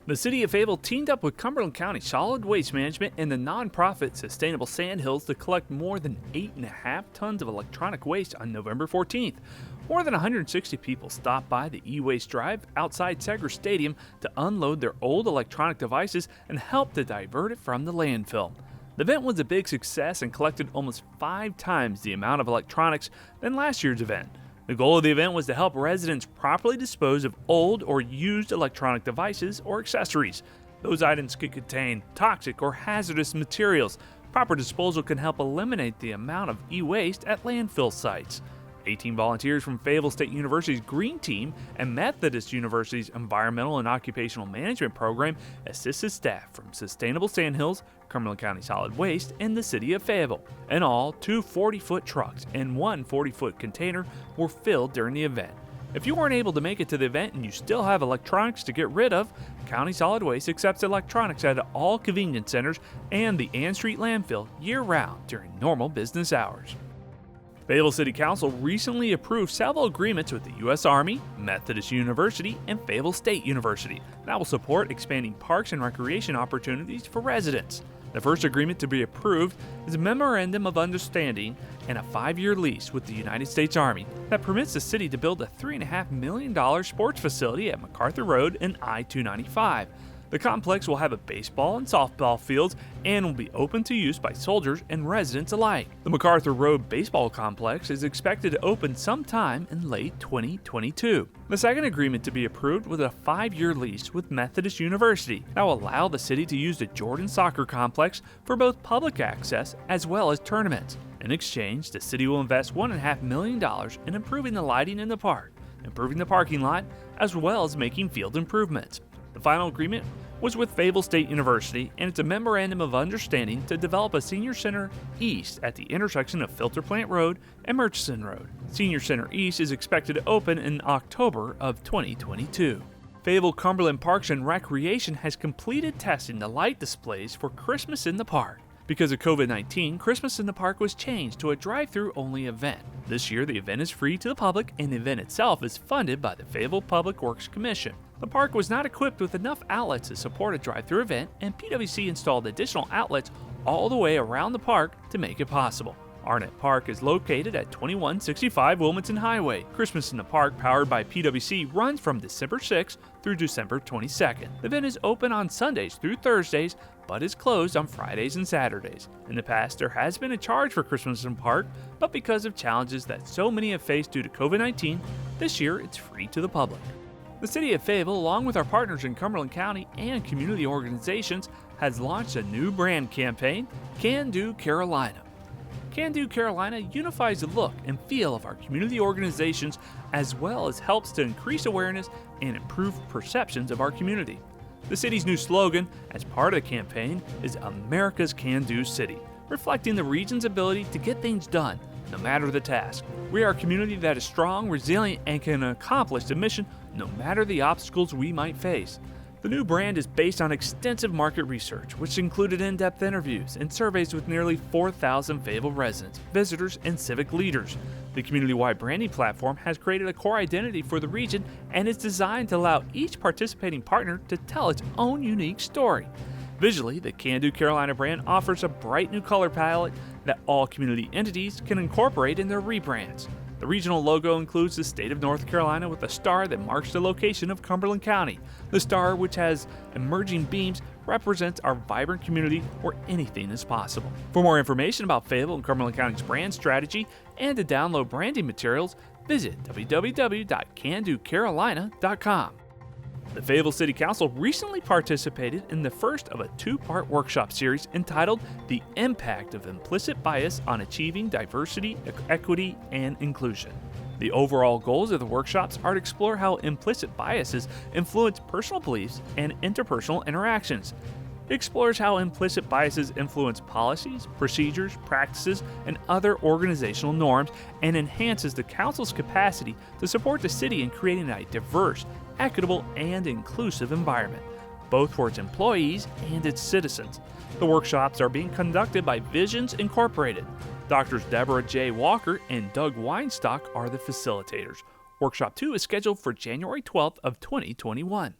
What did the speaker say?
The City of Fayetteville teamed up with Cumberland County Solid Waste Management and the nonprofit Sustainable Sandhills to collect more than 8.5 tons of electronic waste on November 14th. More than 160 people stopped by the EWaste Drive outside Seger Stadium to unload their old electronic devices and help to divert it from the landfill. The event was a big success and collected almost 5 times the amount of electronics than last year's event. The goal of the event was to help residents properly dispose of old or used electronic devices or accessories. Those items could contain toxic or hazardous materials. Proper disposal can help eliminate the amount of e-waste at landfill sites. 18 volunteers from Fayetteville State University's Green Team and Methodist University's Environmental and Occupational Management program assisted staff from Sustainable Sandhills, Cumberland County Solid Waste, and the City of Fayetteville. In all, 2 40-foot trucks and 1 40-foot container were filled during the event. If you weren't able to make it to the event and you still have electronics to get rid of, County Solid Waste accepts electronics at all convenience centers and the Ann Street landfill year-round during normal business hours. Fayetteville City Council recently approved several agreements with the U.S. Army, Methodist University, and Fayetteville State University that will support expanding parks and recreation opportunities for residents. The first agreement to be approved is a Memorandum of Understanding and a 5-year lease with the United States Army that permits the city to build a $3.5 million sports facility at MacArthur Road and I-295. The complex will have a baseball and softball fields and will be open to use by soldiers and residents alike. The MacArthur Road Baseball Complex is expected to open sometime in late 2022. The second agreement to be approved was a 5-year lease with Methodist University that will allow the city to use the Jordan Soccer Complex for both public access as well as tournaments. In exchange, the city will invest $1.5 million in improving the lighting in the park, improving the parking lot, as well as making field improvements. The final agreement was with Fayetteville State University, and it's a Memorandum of Understanding to develop a Senior Center East at the intersection of Filter Plant Road and Murchison Road. Senior Center East is expected to open in October of 2022. Fayetteville Cumberland Parks and Recreation has completed testing the light displays for Christmas in the Park. Because of COVID-19, Christmas in the Park was changed to a drive-through only event. This year, the event is free to the public, and the event itself is funded by the Fayetteville Public Works Commission. The park was not equipped with enough outlets to support a drive-through event, and PwC installed additional outlets all the way around the park to make it possible. Arnett Park is located at 2165 Wilmington Highway. Christmas in the Park, powered by PwC, runs from December 6th through December 22nd. The event is open on Sundays through Thursdays, but is closed on Fridays and Saturdays. In the past, there has been a charge for Christmas in the Park, but because of challenges that so many have faced due to COVID-19, this year it's free to the public. The City of Fayetteville, along with our partners in Cumberland County and community organizations, has launched a new brand campaign, Can Do Carolina. Can Do Carolina unifies the look and feel of our community organizations, as well as helps to increase awareness and improve perceptions of our community. The city's new slogan, as part of the campaign, is America's Can-Do City, reflecting the region's ability to get things done, no matter the task. We are a community that is strong, resilient, and can accomplish the mission no matter the obstacles we might face. The new brand is based on extensive market research, which included in-depth interviews and surveys with nearly 4,000 Fayetteville residents, visitors, and civic leaders. The community-wide branding platform has created a core identity for the region and is designed to allow each participating partner to tell its own unique story. Visually, the Can Do Carolina brand offers a bright new color palette that all community entities can incorporate in their rebrands. The regional logo includes the state of North Carolina with a star that marks the location of Cumberland County. The star, which has emerging beams, represents our vibrant community where anything is possible. For more information about Fayetteville and Cumberland County's brand strategy and to download branding materials, visit www.candocarolina.com. The Fayetteville City Council recently participated in the first of a 2-part workshop series entitled The Impact of Implicit Bias on Achieving Diversity, Equity, and Inclusion. The overall goals of the workshops are to explore how implicit biases influence personal beliefs and interpersonal interactions. It explores how implicit biases influence policies, procedures, practices, and other organizational norms, and enhances the Council's capacity to support the city in creating a diverse, equitable, and inclusive environment, both for its employees and its citizens. The workshops are being conducted by Visions Incorporated. Doctors Deborah J. Walker and Doug Weinstock are the facilitators. Workshop 2 is scheduled for January 12th of 2021.